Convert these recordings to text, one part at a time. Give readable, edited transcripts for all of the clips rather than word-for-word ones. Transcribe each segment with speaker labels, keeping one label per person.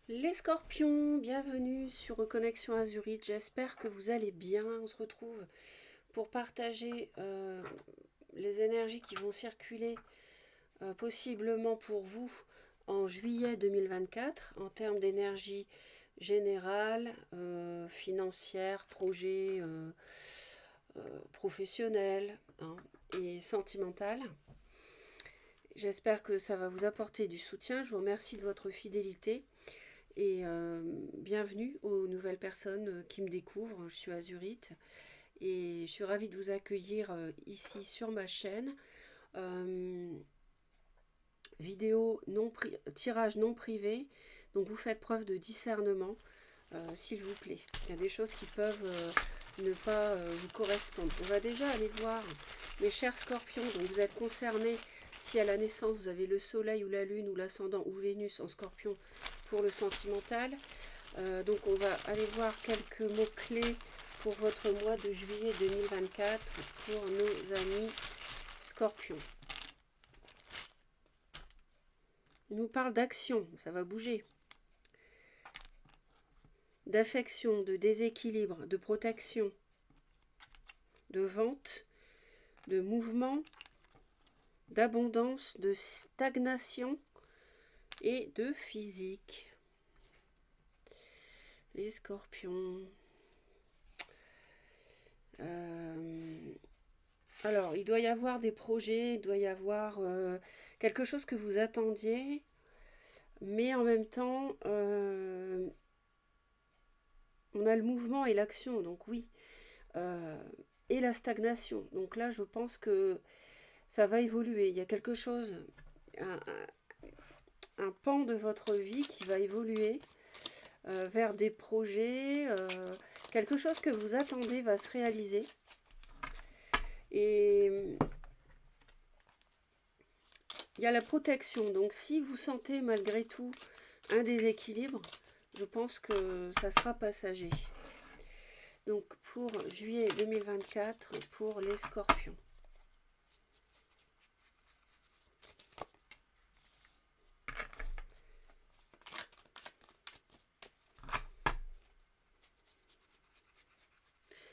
Speaker 1: Les scorpions, bienvenue sur Reconnexion Azurite, j'espère que vous allez bien. On se retrouve pour partager les énergies qui vont circuler possiblement pour vous en juillet 2024 en termes d'énergie générale, financière, projet professionnel, hein, et sentimental. J'espère que ça va vous apporter du soutien. Je vous remercie de votre fidélité. Et bienvenue aux nouvelles personnes qui me découvrent. Je suis Azurite et je suis ravie de vous accueillir ici sur ma chaîne. Euh, Vidéo tirage non privé, donc vous faites preuve de discernement, s'il vous plaît. Il y a des choses qui peuvent ne pas vous correspondre. On va déjà aller voir, mes chers scorpions, donc vous êtes concernés si à la naissance vous avez le soleil ou la lune ou l'ascendant ou Vénus en scorpion pour le sentimental. Donc on va aller voir quelques mots-clés pour votre mois de juillet 2024 pour nos amis scorpions. Il nous parle d'action, ça va bouger. D'affection, de déséquilibre, de protection, de vente, de mouvement, d'abondance, de stagnation et de physique. Les scorpions. Alors, il doit y avoir des projets, il doit y avoir quelque chose que vous attendiez, mais en même temps, on a le mouvement et l'action, donc oui, et la stagnation. Donc là, je pense que ça va évoluer. Il y a quelque chose, un pan de votre vie qui va évoluer vers des projets, quelque chose que vous attendez va se réaliser. Et il y a la protection. Donc si vous sentez malgré tout un déséquilibre, je pense que ça sera passager. Donc pour juillet 2024, pour les scorpions.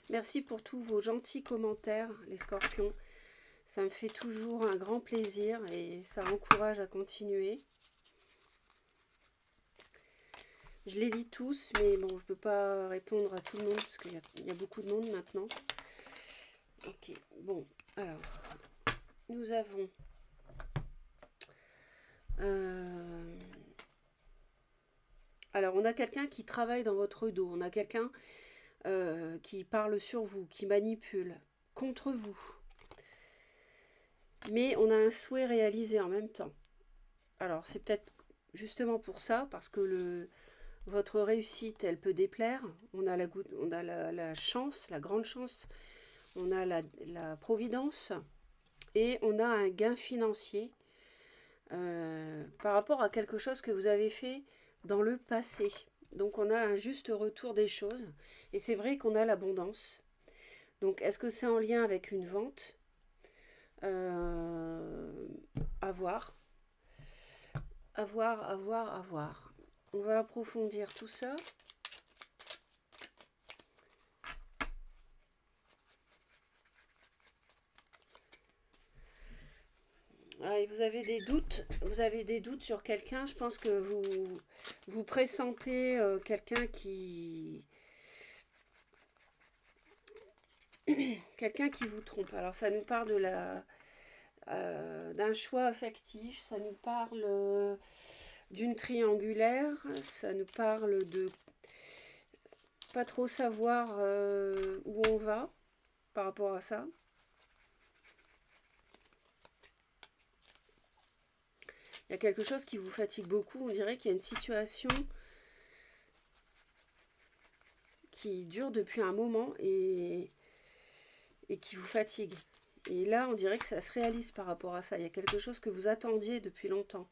Speaker 1: Merci pour tous vos gentils commentaires, les scorpions. Ça me fait toujours un grand plaisir et ça encourage à continuer. Je les lis tous, mais bon, je ne peux pas répondre à tout le monde parce qu'il y a beaucoup de monde maintenant. Ok, bon, alors, nous avons... alors, on a quelqu'un qui travaille dans votre dos, on a quelqu'un qui parle sur vous, qui manipule contre vous. Mais on a un souhait réalisé en même temps. Alors, c'est peut-être justement pour ça, parce que votre réussite, elle peut déplaire. On a la chance, la grande chance, on a la providence et on a un gain financier par rapport à quelque chose que vous avez fait dans le passé. Donc on a un juste retour des choses et c'est vrai qu'on a l'abondance. Donc est-ce que c'est en lien avec une vente? À voir. À voir, à voir, à voir. On va approfondir tout ça. Ah, et vous avez des doutes sur quelqu'un. Je pense que vous pressentez quelqu'un quelqu'un qui vous trompe. Alors ça nous parle de d'un choix affectif, ça nous parle d'une triangulaire, ça nous parle de pas trop savoir où on va par rapport à ça. Il y a quelque chose qui vous fatigue beaucoup. On dirait qu'il y a une situation qui dure depuis un moment et qui vous fatigue. Et là, on dirait que ça se réalise par rapport à ça. Il y a quelque chose que vous attendiez depuis longtemps.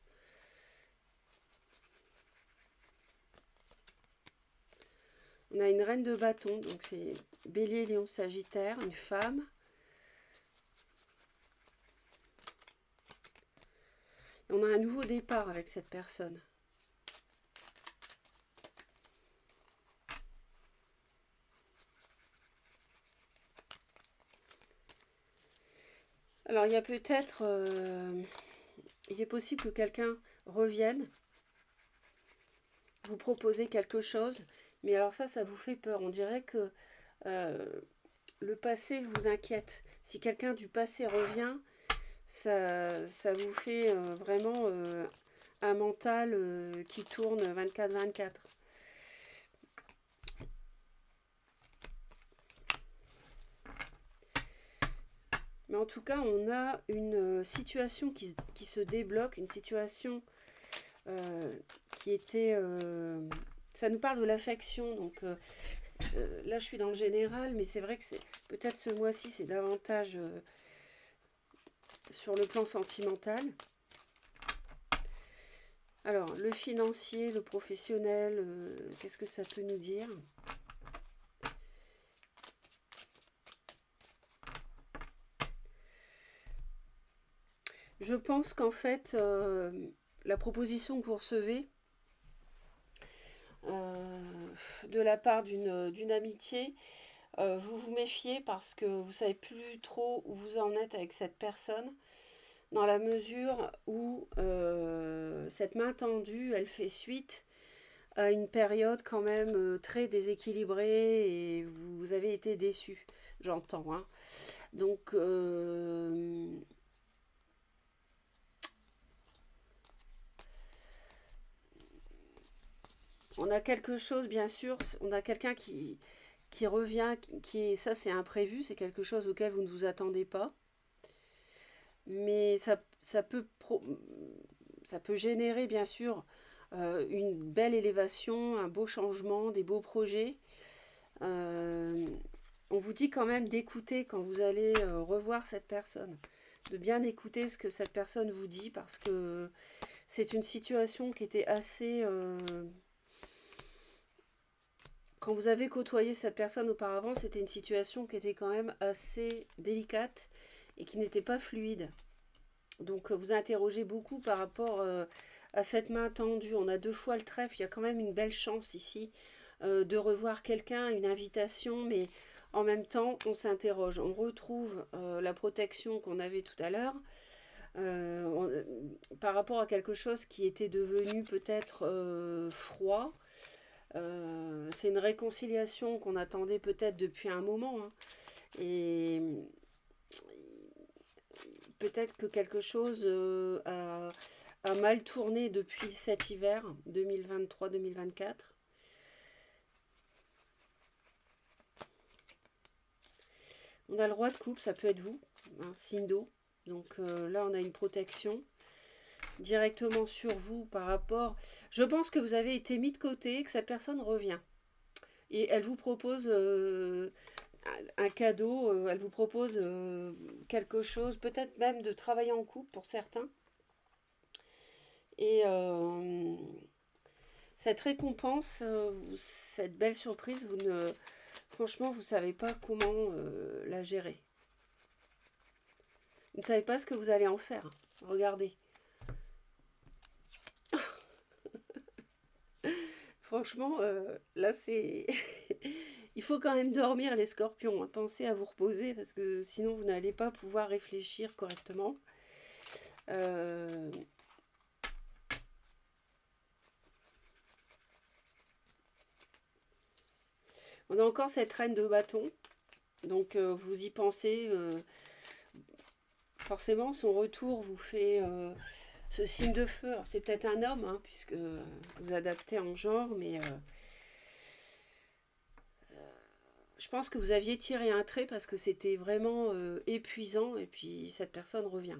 Speaker 1: On a une reine de bâton, donc c'est Bélier, Lion, Sagittaire, une femme. On a un nouveau départ avec cette personne. Alors il y a peut-être, il est possible que quelqu'un revienne, vous proposer quelque chose, mais alors ça vous fait peur. On dirait que le passé vous inquiète. Si quelqu'un du passé revient, ça vous fait vraiment un mental qui tourne 24/24. Mais en tout cas, on a une situation qui se débloque, une situation qui était... ça nous parle de l'affection, donc là je suis dans le général, mais c'est vrai que c'est peut-être ce mois-ci, c'est davantage sur le plan sentimental. Alors, le financier, le professionnel, qu'est-ce que ça peut nous dire ? Je pense qu'en fait, la proposition que vous recevez de la part d'une amitié, vous vous méfiez parce que vous ne savez plus trop où vous en êtes avec cette personne, dans la mesure où cette main tendue, elle fait suite à une période quand même très déséquilibrée et vous avez été déçu, j'entends. Hein. Donc, on a quelque chose, bien sûr, on a quelqu'un qui revient, qui est, ça c'est imprévu, c'est quelque chose auquel vous ne vous attendez pas. Mais ça peut générer, bien sûr, une belle élévation, un beau changement, des beaux projets. On vous dit quand même d'écouter quand vous allez revoir cette personne, de bien écouter ce que cette personne vous dit parce que c'est une situation qui était assez... quand vous avez côtoyé cette personne auparavant, c'était une situation qui était quand même assez délicate et qui n'était pas fluide. Donc vous interrogez beaucoup par rapport à cette main tendue. On a 2 fois le trèfle, il y a quand même une belle chance ici de revoir quelqu'un, une invitation, mais en même temps on s'interroge. On retrouve la protection qu'on avait tout à l'heure par rapport à quelque chose qui était devenu peut-être froid. C'est une réconciliation qu'on attendait peut-être depuis un moment. Hein. Et peut-être que quelque chose a mal tourné depuis cet hiver 2023-2024. On a le roi de coupe, ça peut être vous, un signe d'eau. Donc là, on a une protection directement sur vous par rapport... Je pense que vous avez été mis de côté, que cette personne revient. Et elle vous propose un cadeau, elle vous propose quelque chose, peut-être même de travailler en couple pour certains. Et cette récompense, cette belle surprise, franchement, vous ne savez pas comment la gérer. Vous ne savez pas ce que vous allez en faire. Regardez. Franchement, là, c'est... Il faut quand même dormir, les scorpions. Hein. Pensez à vous reposer, parce que sinon, vous n'allez pas pouvoir réfléchir correctement. On a encore cette reine de bâton. Donc, vous y pensez. Forcément, son retour vous fait ce signe de feu. C'est peut-être un homme, hein, puisque vous adaptez en genre, mais... je pense que vous aviez tiré un trait parce que c'était vraiment épuisant et puis cette personne revient.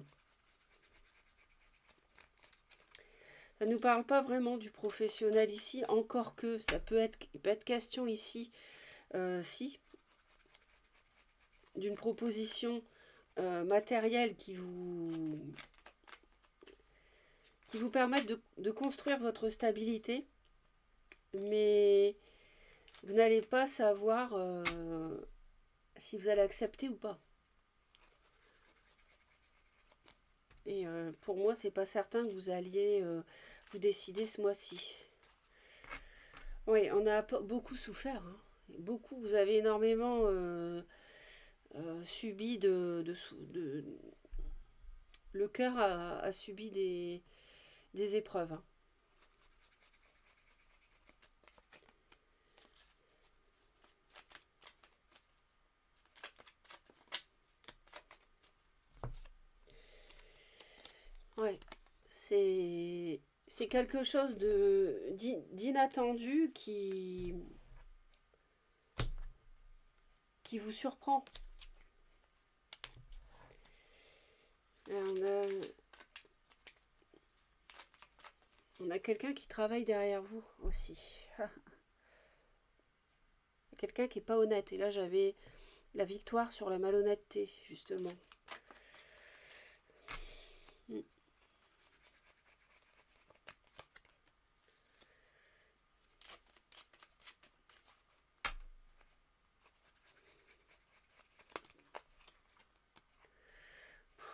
Speaker 1: Ça ne nous parle pas vraiment du professionnel ici, encore que ça peut être question ici, si, d'une proposition matérielle qui vous permette de construire votre stabilité, mais vous n'allez pas savoir si vous allez accepter ou pas. Et pour moi, c'est pas certain que vous alliez vous décider ce mois-ci. Oui, on a beaucoup souffert. Hein. Beaucoup, vous avez énormément subi Le cœur a subi des épreuves. Hein. Ouais, c'est quelque chose d'inattendu qui vous surprend. On a quelqu'un qui travaille derrière vous aussi. Quelqu'un qui n'est pas honnête. Et là, j'avais la victoire sur la malhonnêteté, justement.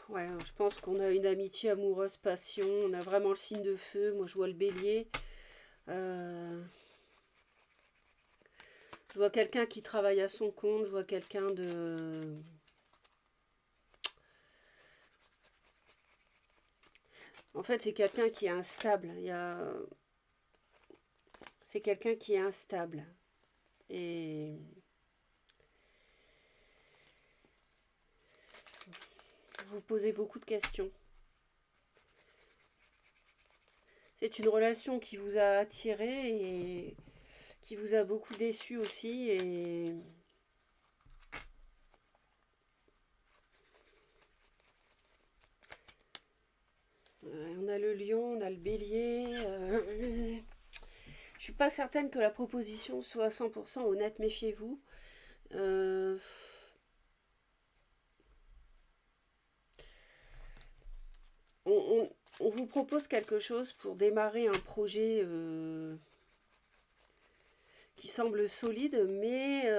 Speaker 1: Ouais, je pense qu'on a une amitié amoureuse, passion. On a vraiment le signe de feu. Moi, je vois le bélier. Je vois quelqu'un qui travaille à son compte. Je vois quelqu'un de... En fait, c'est quelqu'un qui est instable. C'est quelqu'un qui est instable. Et vous posez beaucoup de questions. C'est une relation qui vous a attiré et qui vous a beaucoup déçu aussi. Et on a le lion, on a le bélier. Je suis pas certaine que la proposition soit à 100% honnête, méfiez-vous. On vous propose quelque chose pour démarrer un projet qui semble solide, mais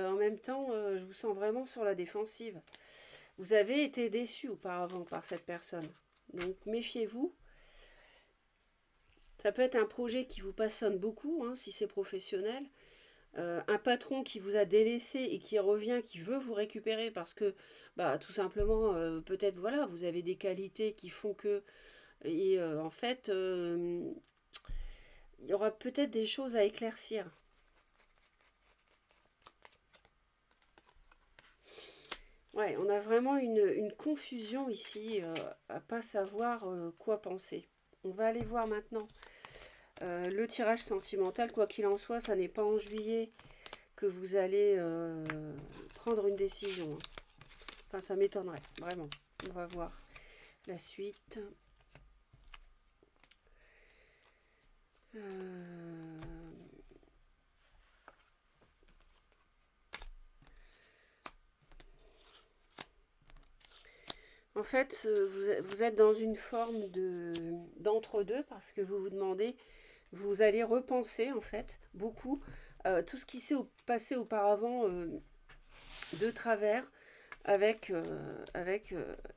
Speaker 1: en même temps, je vous sens vraiment sur la défensive. Vous avez été déçu auparavant par cette personne, donc méfiez-vous. Ça peut être un projet qui vous passionne beaucoup, hein, si c'est professionnel. Un patron qui vous a délaissé et qui revient, qui veut vous récupérer parce que, bah, tout simplement, peut-être, voilà, vous avez des qualités qui font que... Et en fait, il y aura peut-être des choses à éclaircir. Ouais, on a vraiment une confusion ici, à pas savoir quoi penser. On va aller voir maintenant le tirage sentimental. Quoi qu'il en soit, ça n'est pas en juillet que vous allez prendre une décision. Hein. Enfin, ça m'étonnerait, vraiment. On va voir la suite. En fait, vous êtes dans une forme d'entre-deux parce que vous vous demandez, vous allez repenser en fait beaucoup tout ce qui s'est passé auparavant de travers avec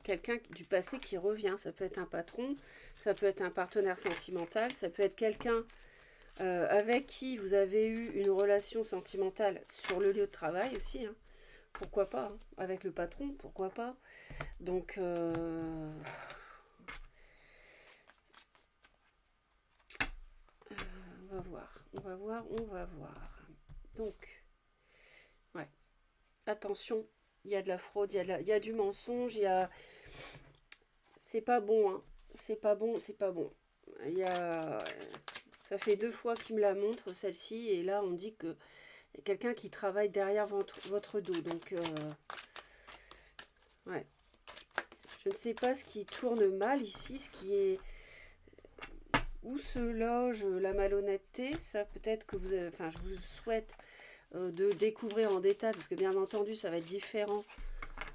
Speaker 1: quelqu'un du passé qui revient. Ça peut être un patron, ça peut être un partenaire sentimental, ça peut être quelqu'un avec qui vous avez eu une relation sentimentale sur le lieu de travail aussi. Hein. Pourquoi pas hein. Avec le patron, pourquoi pas. Donc, on va voir, on va voir, on va voir. Donc, ouais, attention, il y a de la fraude, il y a du mensonge, il y a... C'est pas bon, hein. C'est pas bon, c'est pas bon. Il y a... Ça fait 2 fois qu'il me la montre, celle-ci, et là, on dit que y a quelqu'un qui travaille derrière votre dos. Donc, ouais. Je ne sais pas ce qui tourne mal ici, ce qui est... Où se loge la malhonnêteté. Ça, peut-être que vous... Enfin, je vous souhaite de découvrir en détail, parce que bien entendu, ça va être différent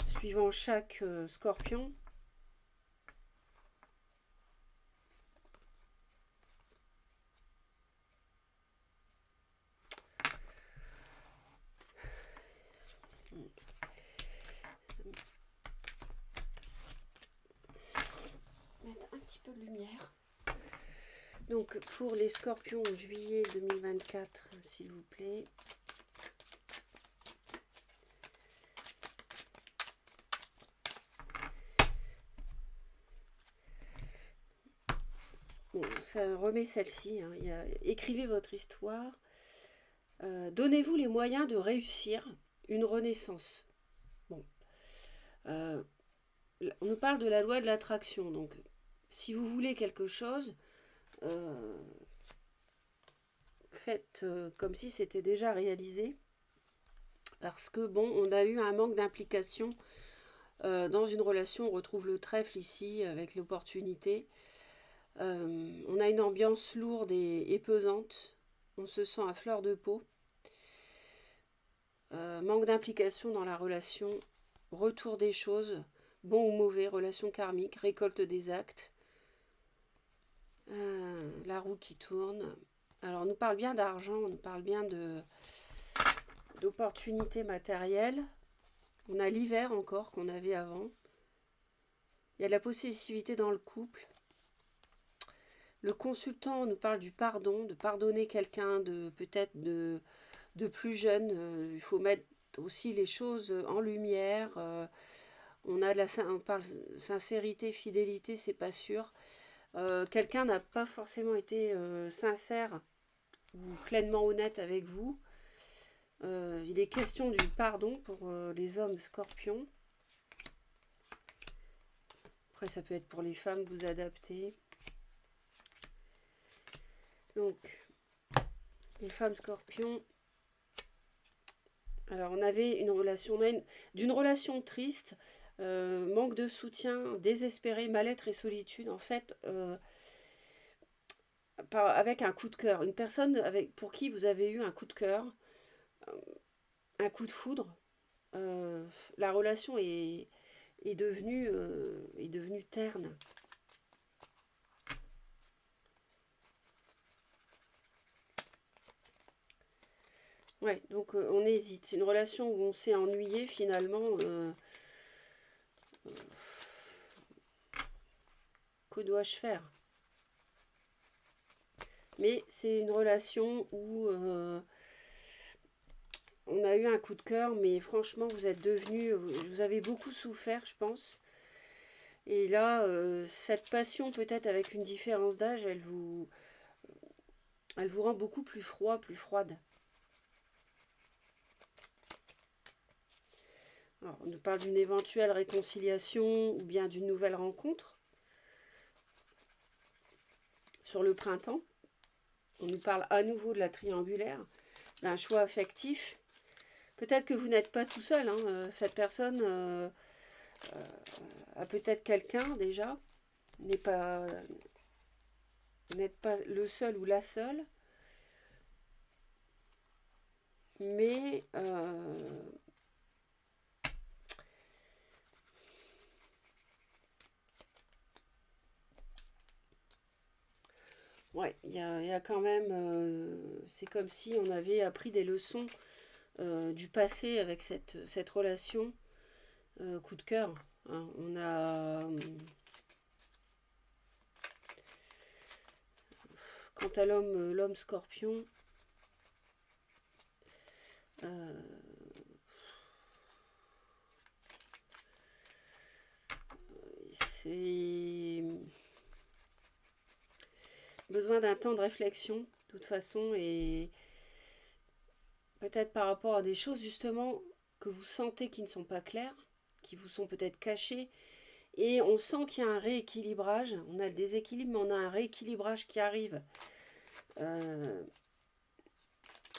Speaker 1: suivant chaque scorpion. Mettre un petit peu de lumière. Donc, pour les scorpions en juillet 2024, s'il vous plaît. Bon, ça remet celle-ci, hein. Écrivez votre histoire. Donnez-vous les moyens de réussir une renaissance. Bon, euh, on nous parle de la loi de l'attraction. Donc, si vous voulez quelque chose, euh, faites comme si c'était déjà réalisé. Parce que, bon, on a eu un manque d'implication dans une relation. On retrouve le trèfle ici avec l'opportunité. On a une ambiance lourde et pesante. On se sent à fleur de peau. Manque d'implication dans la relation. Retour des choses. Bon ou mauvais, relation karmique, récolte des actes. La roue qui tourne. Alors, on nous parle bien d'argent, on nous parle bien d'opportunités matérielles. On a l'hiver encore qu'on avait avant. Il y a de la possessivité dans le couple. Le consultant nous parle du pardon, de pardonner quelqu'un de peut-être de plus jeune. Il faut mettre aussi les choses en lumière. On a on parle sincérité, fidélité, c'est pas sûr. Quelqu'un n'a pas forcément été sincère ou pleinement honnête avec vous. Il est question du pardon pour les hommes scorpions. Après, ça peut être pour les femmes, vous adaptez. Donc, les femmes scorpions. Alors, on avait une relation, d'une relation triste, manque de soutien, désespéré, mal-être et solitude. En fait, avec un coup de cœur. Une personne pour qui vous avez eu un coup de cœur, un coup de foudre. La relation est devenue terne. Ouais, donc on hésite. Une relation où on s'est ennuyé finalement. Que dois-je faire? Mais c'est une relation où on a eu un coup de cœur, mais franchement, vous avez beaucoup souffert, je pense. Et là, cette passion, peut-être avec une différence d'âge, elle vous rend beaucoup plus froid, plus froide. Alors, on nous parle d'une éventuelle réconciliation ou bien d'une nouvelle rencontre sur le printemps. On nous parle à nouveau de la triangulaire, d'un choix affectif. Peut-être que vous n'êtes pas tout seul, hein. Cette personne a peut-être quelqu'un déjà, vous n'êtes pas le seul ou la seule, mais ouais, il y a quand même, c'est comme si on avait appris des leçons du passé avec cette relation. Coup de cœur, hein. On a, quant à l'homme scorpion, c'est besoin d'un temps de réflexion, de toute façon, et peut-être par rapport à des choses justement que vous sentez qui ne sont pas claires, qui vous sont peut-être cachées, et on sent qu'il y a un rééquilibrage. On a le déséquilibre, mais on a un rééquilibrage qui arrive.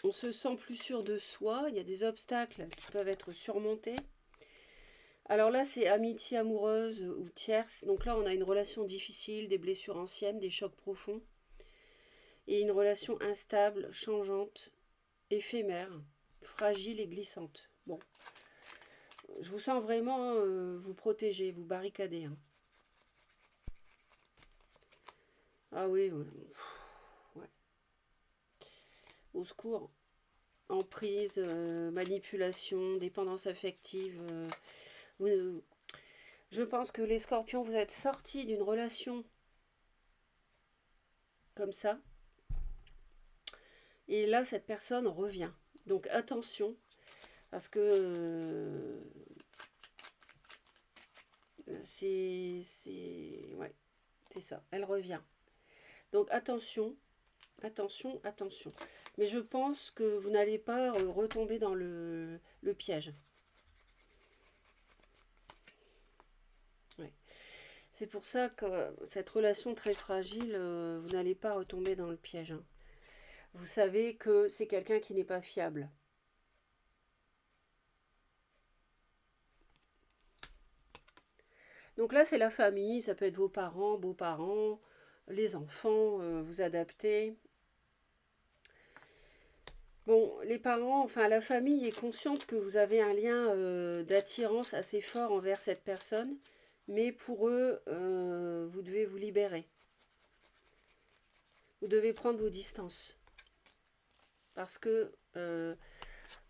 Speaker 1: On se sent plus sûr de soi. Il y a des obstacles qui peuvent être surmontés. Alors là, c'est amitié amoureuse ou tierce. Donc là, on a une relation difficile, des blessures anciennes, des chocs profonds. Et une relation instable, changeante, éphémère, fragile et glissante. Bon, je vous sens vraiment vous protéger, vous barricader, hein. Ah oui, ouais. Ouais. Au secours. Emprise, manipulation, dépendance affective. Je pense que les scorpions, vous êtes sortis d'une relation comme ça. Et là, cette personne revient. Donc attention, parce que ouais, c'est ça, elle revient. Donc attention, attention, attention. Mais je pense que vous n'allez pas retomber dans le piège. Ouais. C'est pour ça que cette relation très fragile, vous n'allez pas retomber dans le piège. Hein. Vous savez que c'est quelqu'un qui n'est pas fiable. Donc là, c'est la famille, ça peut être vos parents, beaux-parents, les enfants, vous adaptez. Bon, les parents, enfin la famille est consciente que vous avez un lien d'attirance assez fort envers cette personne, mais pour eux, vous devez vous libérer. Vous devez prendre vos distances. Parce que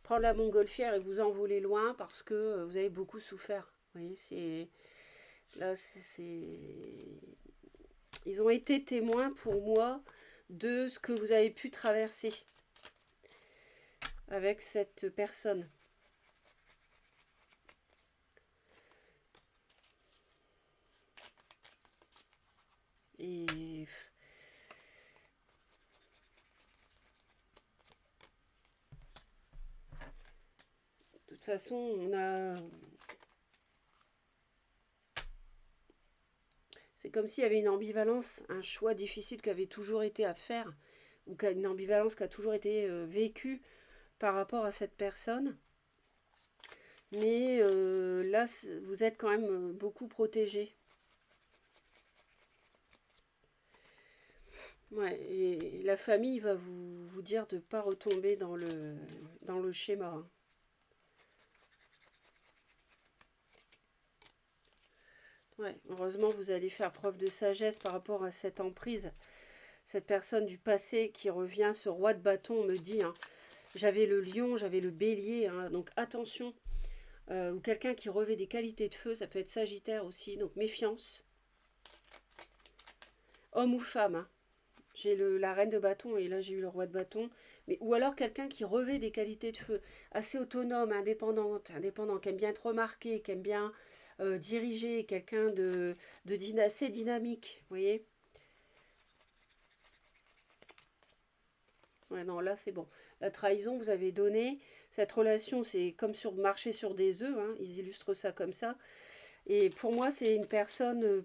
Speaker 1: prendre la montgolfière et vous envoler loin parce que vous avez beaucoup souffert. Vous voyez, c'est... Là, ils ont été témoins pour moi de ce que vous avez pu traverser avec cette personne. Et de toute façon, on a... C'est comme s'il y avait une ambivalence, un choix difficile qui avait toujours été à faire, ou une ambivalence qui a toujours été vécue par rapport à cette personne. Mais là, vous êtes quand même beaucoup protégé. Ouais, et la famille va vous dire de ne pas retomber dans le schéma. Hein. Ouais, heureusement, vous allez faire preuve de sagesse par rapport à cette emprise. Cette personne du passé qui revient, ce roi de bâton me dit, hein, j'avais le lion, j'avais le bélier, hein, donc attention. Ou quelqu'un qui revêt des qualités de feu, ça peut être Sagittaire aussi, donc méfiance. Homme ou femme, hein. J'ai la reine de bâton et là j'ai eu le roi de bâton. Mais, ou alors quelqu'un qui revêt des qualités de feu, assez autonome, indépendant, qui aime bien être remarqué, qui aime bien diriger, quelqu'un assez dynamique, vous voyez. Ouais, non, là c'est bon. La trahison, vous avez donné. Cette relation, c'est comme marcher sur des œufs, hein, ils illustrent ça comme ça. Et pour moi, c'est une personne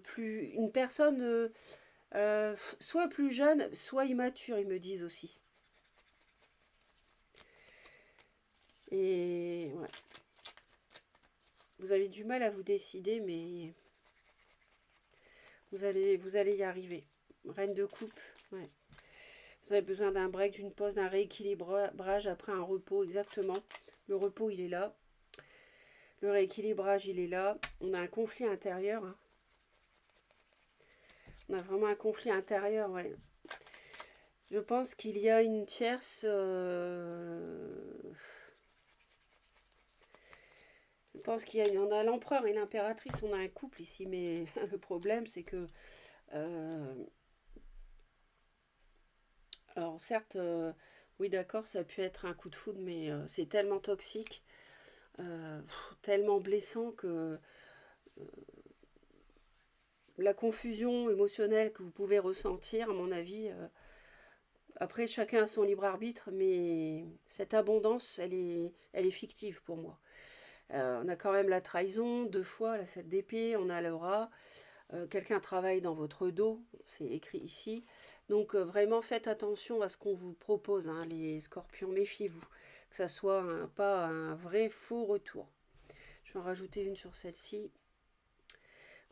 Speaker 1: soit plus jeune, soit immature, ils me disent aussi. Et ouais. Vous avez du mal à vous décider, mais vous allez y arriver. Reine de coupe, ouais. Vous avez besoin d'un break, d'une pause, d'un rééquilibrage après un repos, exactement. Le repos, il est là. Le rééquilibrage, il est là. On a un conflit intérieur. Hein. On a vraiment un conflit intérieur, ouais. Je pense qu'il y a une tierce... Je pense on a l'empereur et l'impératrice, on a un couple ici, mais le problème c'est que... alors certes, oui d'accord, ça a pu être un coup de foudre, mais c'est tellement toxique, tellement blessant que la confusion émotionnelle que vous pouvez ressentir, à mon avis, après chacun a son libre arbitre, mais cette abondance, elle est fictive pour moi. On a quand même la trahison, 2 fois, la 7 d'épée, on a le rat. Quelqu'un travaille dans votre dos, c'est écrit ici. Donc vraiment faites attention à ce qu'on vous propose, hein, les scorpions, méfiez-vous. Que ça soit pas un vrai faux retour. Je vais en rajouter une sur celle-ci.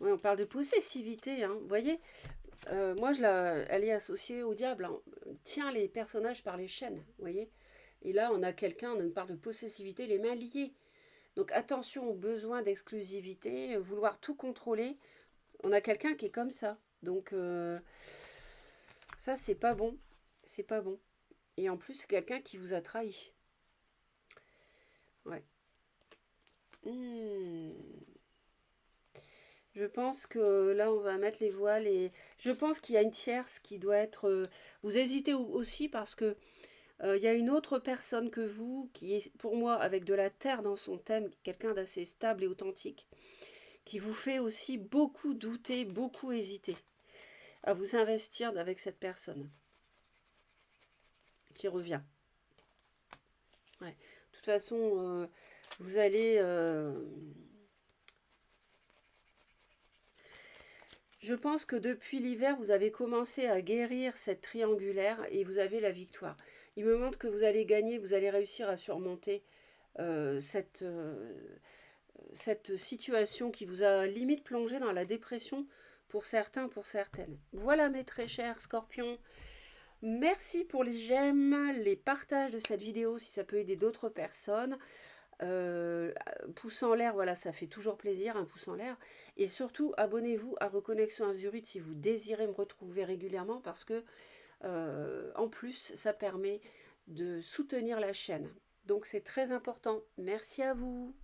Speaker 1: Oui, on parle de possessivité, hein, vous voyez. Moi, elle est associée au diable. Hein. Tient les personnages par les chaînes, vous voyez. Et là, on a quelqu'un, on parle de possessivité, les mains liées. Donc attention au besoin d'exclusivité, vouloir tout contrôler. On a quelqu'un qui est comme ça. Donc ça, c'est pas bon. C'est pas bon. Et en plus, c'est quelqu'un qui vous a trahi. Ouais. Je pense que là, on va mettre les voiles et je pense qu'il y a une tierce qui doit être... vous hésitez aussi parce que il y a une autre personne que vous qui est pour moi avec de la terre dans son thème, quelqu'un d'assez stable et authentique, qui vous fait aussi beaucoup douter, beaucoup hésiter. à vous investir avec cette personne qui revient. Ouais. De toute façon, vous allez... je pense que depuis l'hiver, vous avez commencé à guérir cette triangulaire et vous avez la victoire. Il me montre que vous allez gagner, vous allez réussir à surmonter cette situation qui vous a limite plongé dans la dépression pour certains, pour certaines. Voilà mes très chers scorpions. Merci pour les j'aime, les partages de cette vidéo si ça peut aider d'autres personnes. Pouce en l'air, voilà, ça fait toujours plaisir, un pouce en l'air. Et surtout, abonnez-vous à Reconnexion Azurite si vous désirez me retrouver régulièrement parce que, en plus, ça permet de soutenir la chaîne. Donc, c'est très important. Merci à vous.